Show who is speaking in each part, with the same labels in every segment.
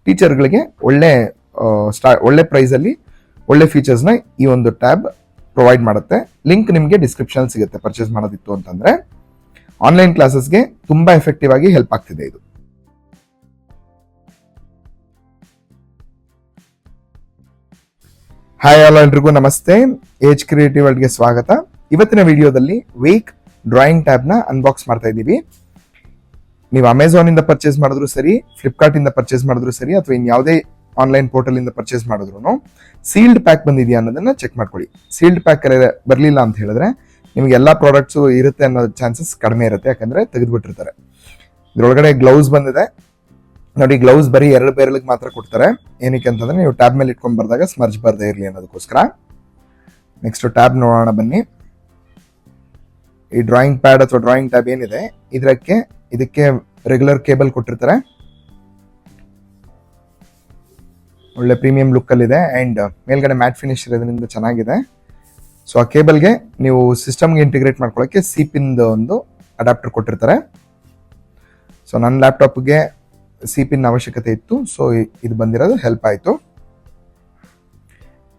Speaker 1: ಟೀಚರ್ಗಳಿಗೆ ಒಳ್ಳೆ ಪ್ರೈಸಲ್ಲಿ ಒಳ್ಳೆ ಫೀಚರ್ಸ್ನ ಈ ಒಂದು ಟ್ಯಾಬ್ ಪ್ರೊವೈಡ್ ಮಾಡುತ್ತೆ. ಲಿಂಕ್ ನಿಮಗೆ ಡಿಸ್ಕ್ರಿಪ್ಷನ್ ಸಿಗುತ್ತೆ ಪರ್ಚೇಸ್ ಮಾಡೋದಿತ್ತು ಅಂತಂದ್ರೆ. ಆನ್ಲೈನ್ ಕ್ಲಾಸಸ್ಗೆ ತುಂಬಾ ಎಫೆಕ್ಟಿವ್ ಆಗಿ ಹೆಲ್ಪ್ ಆಗ್ತಿದೆ ಇದು. ಹಾಯ್ ಎಲ್ರಿಗೂ ನಮಸ್ತೆ, ಏಜ್ ಕ್ರಿಯೇಟಿವ್ ವರ್ಲ್ಡ್ಗೆ ಸ್ವಾಗತ. ಇವತ್ತಿನ ವಿಡಿಯೋದಲ್ಲಿ ವೇಕ್ ಡ್ರಾಯಿಂಗ್ ಟ್ಯಾಬ್ನ ಅನ್ಬಾಕ್ಸ್ ಮಾಡ್ತಾ ಇದ್ದೀವಿ. ನೀವು ಅಮೆಝಾನ್ ಇಂದ ಪರ್ಚೇಸ್ ಮಾಡಿದ್ರು ಸರಿ, ಫ್ಲಿಪ್ಕಾರ್ಟ್ ಇಂದ ಪರ್ಚೇಸ್ ಮಾಡಿದ್ರು ಸರಿ, ಅಥವಾ ಇನ್ಯಾವುದೇ ಆನ್ಲೈನ್ ಪೋರ್ಟಲ್ ಇಂದ ಪರ್ಚೇಸ್ ಮಾಡಿದ್ರು ಸೀಲ್ಡ್ ಪ್ಯಾಕ್ ಬಂದಿದೆಯಾ ಅನ್ನೋದನ್ನ ಚೆಕ್ ಮಾಡ್ಕೊಳ್ಳಿ. ಸೀಲ್ಡ್ ಪ್ಯಾಕ್ ಬರಲಿಲ್ಲ ಅಂತ ಹೇಳಿದ್ರೆ ನಿಮ್ಗೆ ಎಲ್ಲಾ ಪ್ರಾಡಕ್ಟ್ಸ್ ಇರುತ್ತೆ ಅನ್ನೋ ಚಾನ್ಸಸ್ ಕಡಿಮೆ ಇರುತ್ತೆ, ಯಾಕಂದ್ರೆ ತೆಗೆದುಬಿಟ್ಟಿರ್ತಾರೆ. ಇದ್ರೊಳಗಡೆ ಗ್ಲೌಸ್ ಬಂದಿದೆ ನೋಡಿ. ಗ್ಲೌಸ್ ಬರೀ 2 ಬೆರಳಿಗೆ ಮಾತ್ರ ಕೊಡ್ತಾರೆ. ಏನಕ್ಕೆ ಅಂತಂದ್ರೆ ನೀವು ಟ್ಯಾಬ್ ಮೇಲೆ ಇಟ್ಕೊಂಡ್ ಬರ್ದಾಗ ಸ್ಮರ್ಜ್ ಬರ್ದೇ ಇರಲಿ ಅನ್ನೋದಕ್ಕೋಸ್ಕರ. ನೆಕ್ಸ್ಟ್ ಟ್ಯಾಬ್ ನೋಡೋಣ ಬನ್ನಿ. ಈ ಡ್ರಾಯಿಂಗ್ ಪ್ಯಾಡ್ ಅಥವಾ ಡ್ರಾಯಿಂಗ್ ಟ್ಯಾಬ್ ಏನಿದೆ ಇದಕ್ಕೆ ರೆಗ್ಯುಲರ್ ಕೇಬಲ್ ಕೊಟ್ಟಿರ್ತಾರೆ. ಒಳ್ಳೆ ಪ್ರೀಮಿಯಂ ಲುಕ್ ಅಲ್ಲಿ ಇದೆ ಅಂಡ್ ಮೇಲ್ಗಡೆ ಮ್ಯಾಟ್ ಫಿನಿಶ್ ಇರೋದ್ರಿಂದ ಚೆನ್ನಾಗಿದೆ. ಸೊ ಆ ಕೇಬಲ್ಗೆ ನೀವು ಸಿಸ್ಟಮ್ಗೆ ಇಂಟಿಗ್ರೇಟ್ ಮಾಡ್ಕೊಳ್ಳೋಕೆ ಸಿಪಿನ್ ಒಂದು ಅಡಾಪ್ಟರ್ ಕೊಟ್ಟಿರ್ತಾರೆ. ಸೊ ನನ್ನ ಲ್ಯಾಪ್ಟಾಪ್ಗೆ ಸಿಪಿನ್ ಅವಶ್ಯಕತೆ ಇತ್ತು, ಸೊ ಇದು ಬಂದಿರೋದು ಹೆಲ್ಪ್ ಆಯಿತು.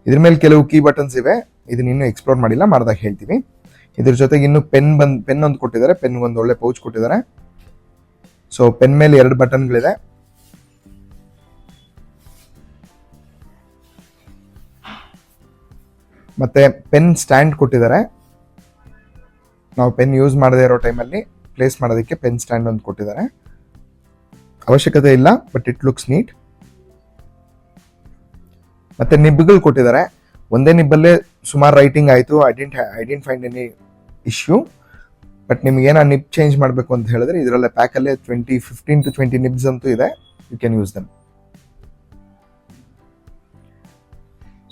Speaker 1: ಇದ್ರ ಮೇಲೆ ಕೆಲವು ಕೀ ಬಟನ್ಸ್ ಇವೆ, ಇದನ್ನ ಇನ್ನೂ ಎಕ್ಸ್ಪ್ಲೋರ್ ಮಾಡಿಲ್ಲ, ಮಾಡಿದಾಗ ಹೇಳ್ತೀವಿ. ಇದ್ರ ಜೊತೆಗೆ ಇನ್ನು ಪೆನ್ ಒಂದು ಕೊಟ್ಟಿದ್ದಾರೆ, ಪೆನ್ ಒಂದು ಒಳ್ಳೆ ಪೌಚ್ ಕೊಟ್ಟಿದ್ದಾರೆ. ಸೊ ಪೆನ್ ಮೇಲೆ 2 ಬಟನ್ಗಳಿದೆ. ಮತ್ತೆ ಪೆನ್ ಸ್ಟ್ಯಾಂಡ್ ಕೊಟ್ಟಿದ್ದಾರೆ. ನಾವು ಪೆನ್ ಯೂಸ್ ಮಾಡದೇ ಇರೋ ಟೈಮಲ್ಲಿ ಪ್ಲೇಸ್ ಮಾಡೋದಕ್ಕೆ ಪೆನ್ ಸ್ಟ್ಯಾಂಡ್ ಒಂದು ಕೊಟ್ಟಿದ್ದಾರೆ. ಅವಶ್ಯಕತೆ ಇಲ್ಲ, ಬಟ್ ಇಟ್ ಲುಕ್ಸ್ ನೀಟ್. ಮತ್ತೆ ನಿಬ್ಗಳು ಕೊಟ್ಟಿದ್ದಾರೆ. ಒಂದೇ ನಿಬ್ಬಲ್ಲೇ ಸುಮಾರು ರೈಟಿಂಗ್ ಆಯಿತು. I didn't find any issue. But ನಿಮ್ಗೆ ಏನೋ ನಿಬ್ ಚೇಂಜ್ ಮಾಡಬೇಕು ಅಂತ ಹೇಳಿದ್ರೆ ಇದರಲ್ಲೇ ಪ್ಯಾಕಲ್ಲೇ 15 to 20 ನಿಬ್ಸ್ ಅಂತೂ ಇದೆ. You can use them.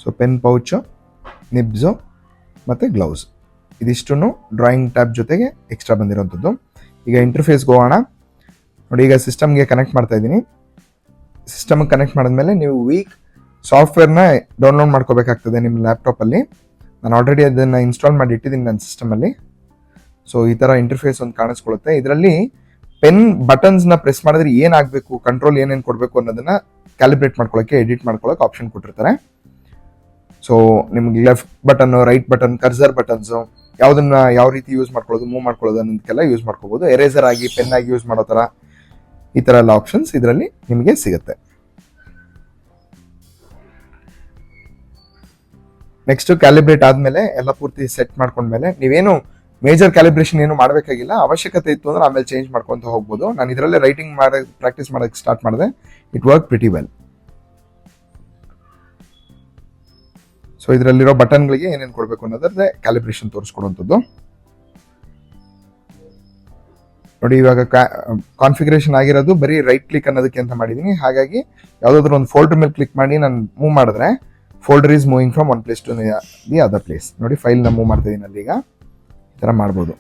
Speaker 1: So pen pouch, nibs ಮತ್ತು ಗ್ಲೌಸ್, ಇದಿಷ್ಟು ಡ್ರಾಯಿಂಗ್ ಟ್ಯಾಬ್ ಜೊತೆಗೆ ಎಕ್ಸ್ಟ್ರಾ ಬಂದಿರೋಂಥದ್ದು. ಈಗ ಇಂಟರ್ಫೇಸ್ಗೆ ಹೋಗೋಣ ನೋಡಿ. ಈಗ ಸಿಸ್ಟಮ್ಗೆ ಕನೆಕ್ಟ್ ಮಾಡ್ತಾ ಇದ್ದೀನಿ. ಸಿಸ್ಟಮ್ಗೆ ಕನೆಕ್ಟ್ ಮಾಡಿದ್ಮೇಲೆ ನೀವು ವೀಕ್ ಸಾಫ್ಟ್ವೇರ್ನ ಡೌನ್ಲೋಡ್ ಮಾಡ್ಕೋಬೇಕಾಗ್ತದೆ ನಿಮ್ಮ ಲ್ಯಾಪ್ಟಾಪಲ್ಲಿ. ನಾನು ಆಲ್ರೆಡಿ ಅದನ್ನು ಇನ್ಸ್ಟಾಲ್ ಮಾಡಿ ಇಟ್ಟಿದ್ದೀನಿ ನನ್ನ ಸಿಸ್ಟಮಲ್ಲಿ. ಸೊ ಈ ಥರ ಇಂಟರ್ಫೇಸ್ ಒಂದು ಕಾಣಿಸ್ಕೊಳ್ಳುತ್ತೆ. ಇದರಲ್ಲಿ ಪೆನ್ ಬಟನ್ಸ್ನ ಪ್ರೆಸ್ ಮಾಡಿದ್ರೆ ಏನಾಗಬೇಕು, ಕಂಟ್ರೋಲ್ ಏನೇನು ಕೊಡಬೇಕು ಅನ್ನೋದನ್ನ ಕ್ಯಾಲಿಬ್ರೇಟ್ ಮಾಡ್ಕೊಳ್ಳೋಕ್ಕೆ, ಎಡಿಟ್ ಮಾಡ್ಕೊಳ್ಳೋಕೆ ಆಪ್ಷನ್ ಕೊಟ್ಟಿರ್ತಾರೆ. ಸೊ ನಿಮ್ಗೆ left button, right button, cursor buttons ಯಾವುದನ್ನ ಯಾವ ರೀತಿ ಯೂಸ್ ಮಾಡ್ಕೊಳ್ಳೋದು, ಮೂವ್ ಮಾಡ್ಕೊಳ್ಳೋದು ಅನ್ನೋದಕ್ಕೆಲ್ಲ ಯೂಸ್ ಮಾಡ್ಕೋಬಹುದು. ಎರೇಸರ್ ಆಗಿ, ಪೆನ್ ಆಗಿ ಯೂಸ್ ಮಾಡೋ ಥರ ಈ ಥರ ಎಲ್ಲ ಆಪ್ಷನ್ಸ್ ಇದರಲ್ಲಿ ನಿಮಗೆ ಸಿಗುತ್ತೆ. ನೆಕ್ಸ್ಟ್ ಕ್ಯಾಲಿಬ್ರೇಟ್ ಆದಮೇಲೆ ಎಲ್ಲ ಪೂರ್ತಿ ಸೆಟ್ ಮಾಡ್ಕೊಂಡ್ಮೇಲೆ ನೀವೇನು ಮೇಜರ್ ಕ್ಯಾಲಿಬ್ರೇಷನ್ ಏನು ಮಾಡಬೇಕಾಗಿಲ್ಲ. ಅವಶ್ಯಕತೆ ಇತ್ತು ಅಂದ್ರೆ ಆಮೇಲೆ ಚೇಂಜ್ ಮಾಡ್ಕೊಂತ ಹೋಗ್ಬೋದು. ನಾನು ಇದರಲ್ಲೇ ರೈಟಿಂಗ್ ಪ್ರಾಕ್ಟೀಸ್ ಮಾಡೋಕ್ಕೆ ಸ್ಟಾರ್ಟ್ ಮಾಡಿದೆ. It work pretty well. So ಇದರಲ್ಲಿರೋ ಬಟನ್ಗಳಿಗೆ ಏನೇನು ಕೊಡಬೇಕು ಅನ್ನೋದ್ರದ್ದೇ ಕ್ಯಾಲಿಬ್ರೇಷನ್ ತೋರಿಸ್ಕೊಡುವಂಥದ್ದು ನೋಡಿ. ಇವಾಗ ಕಾನ್ಫಿಗರೇಷನ್ ಆಗಿರೋದು ಬರೀ ರೈಟ್ ಕ್ಲಿಕ್ ಅನ್ನೋದಕ್ಕೆ ಅಂತ ಮಾಡಿದ್ದೀನಿ. ಹಾಗಾಗಿ ಯಾವುದಾದ್ರೂ ಒಂದು ಫೋಲ್ಡರ್ ಮೇಲೆ ಕ್ಲಿಕ್ ಮಾಡಿ ನಾನು ಮೂವ್ ಮಾಡಿದ್ರೆ folder is moving from one place to the other place. ನೋಡಿ ಫೈಲ್ನ ಮೂವ್ ಮಾಡ್ತಾ ಇದ್ದೀನಿ ಅಲ್ಲಿ. ಈಗ ಈ ಥರ ಮಾಡ್ಬೋದು.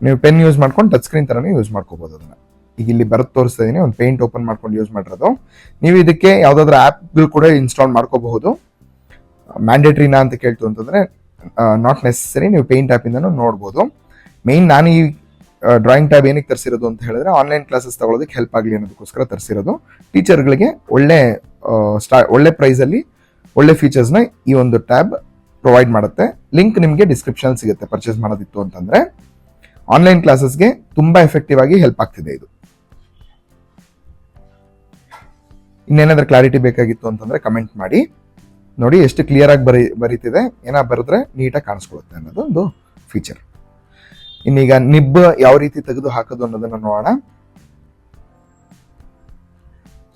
Speaker 1: ನೀವು ಪೆನ್ ಯೂಸ್ ಮಾಡ್ಕೊಂಡು ಟಚ್ ಸ್ಕ್ರೀನ್ ಥರನೇ ಯೂಸ್ ಮಾಡ್ಕೋಬೋದು ಅದನ್ನು. ಈಗ ಇಲ್ಲಿ ಬರೋದು ತೋರಿಸ್ತಾ ಇದ್ದೀನಿ, ಒಂದು ಪೇಂಟ್ ಓಪನ್ ಮಾಡ್ಕೊಂಡು ಯೂಸ್ ಮಾಡಿರೋದು. ನೀವು ಇದಕ್ಕೆ ಯಾವುದಾದ್ರೂ ಆ್ಯಪ್ಗಳು ಕೂಡ ಇನ್ಸ್ಟಾಲ್ ಮಾಡ್ಕೋಬಹುದು. ಮ್ಯಾಂಡೇಟ್ರಿನಾ ಅಂತ ಕೇಳ್ತು ಅಂತಂದರೆ ನಾಟ್ ನೆಸೆಸರಿ, ನೀವು ಪೇಂಟ್ ಆ್ಯಪಿಂದನೂ ನೋಡ್ಬೋದು. ಮೇಯ್ನ್ ನಾನು ಈ ಡ್ರಾಯಿಂಗ್ ಟ್ಯಾಬ್ ಏನಕ್ಕೆ ತರಿಸಿರೋದು ಅಂತ ಹೇಳಿದ್ರೆ ಆನ್ಲೈನ್ ಕ್ಲಾಸಸ್ ತಗೊಳ್ಳೋದಕ್ಕೆ ಹೆಲ್ಪ್ ಆಗಲಿ ಅನ್ನೋದಕ್ಕೋಸ್ಕರ ತರಿಸಿರೋದು. ಟೀಚರ್ಗಳಿಗೆ ಒಳ್ಳೆ ಪ್ರೈಸಲ್ಲಿ ಒಳ್ಳೆ ಫೀಚರ್ಸ್ನ ಈ ಒಂದು ಟ್ಯಾಬ್ ಪ್ರೊವೈಡ್ ಮಾಡುತ್ತೆ. ಲಿಂಕ್ ನಿಮಗೆ ಡಿಸ್ಕ್ರಿಪ್ಷನ್ ಸಿಗುತ್ತೆ ಪರ್ಚೇಸ್ ಮಾಡೋದಿತ್ತು ಅಂತಂದರೆ. ಆನ್ಲೈನ್ ಕ್ಲಾಸಸ್ಗೆ ತುಂಬ ಎಫೆಕ್ಟಿವ್ ಆಗಿ ಹೆಲ್ಪ್ ಆಗ್ತಿದೆ ಇದು. ಇನ್ನೇನಾದ್ರೂ ಕ್ಲಾರಿಟಿ ಬೇಕಾಗಿತ್ತು ಅಂತಂದ್ರೆ ಕಮೆಂಟ್ ಮಾಡಿ. ನೋಡಿ ಎಷ್ಟು ಕ್ಲಿಯರ್ ಆಗಿ ಬರೀತಿದೆ. ಬರೆದ್ರೆ ನೀಟಾಗಿ ಕಾಣಿಸ್ಕೊಳ್ಳುತ್ತೆ ಅನ್ನೋದು ಒಂದು ಫೀಚರ್. ಇನ್ನೀಗ ನಿಬ್ ಯಾವ ರೀತಿ ತೆಗೆದು ಹಾಕೋದು ಅನ್ನೋದನ್ನ ನೋಡೋಣ.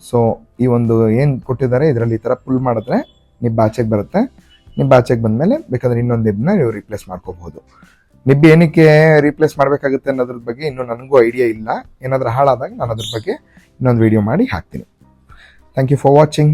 Speaker 1: ಸೊ ಈ ಒಂದು ಏನು ಕೊಟ್ಟಿದ್ದಾರೆ ಇದರಲ್ಲಿ ಈ ಥರ ಪುಲ್ ಮಾಡಿದ್ರೆ ನಿಬ್ ಆಚೆಗೆ ಬರುತ್ತೆ. ನಿಬ್ ಆಚೆಗೆ ಬಂದಮೇಲೆ ಬೇಕಾದ್ರೆ ಇನ್ನೊಂದು ನಿಬ್ನ ನೀವು ರಿಪ್ಲೇಸ್ ಮಾಡ್ಕೋಬಹುದು. ನಿಬ್ ಏನಕ್ಕೆ ರೀಪ್ಲೇಸ್ ಮಾಡಬೇಕಾಗುತ್ತೆ ಅನ್ನೋದ್ರ ಬಗ್ಗೆ ಇನ್ನೂ ನನಗೂ ಐಡಿಯಾ ಇಲ್ಲ. ಏನಾದರೂ ಹಾಳಾದಾಗ ನಾನು ಅದ್ರ ಬಗ್ಗೆ ಇನ್ನೊಂದು ವಿಡಿಯೋ ಮಾಡಿ ಹಾಕ್ತೀನಿ. Thank you for watching.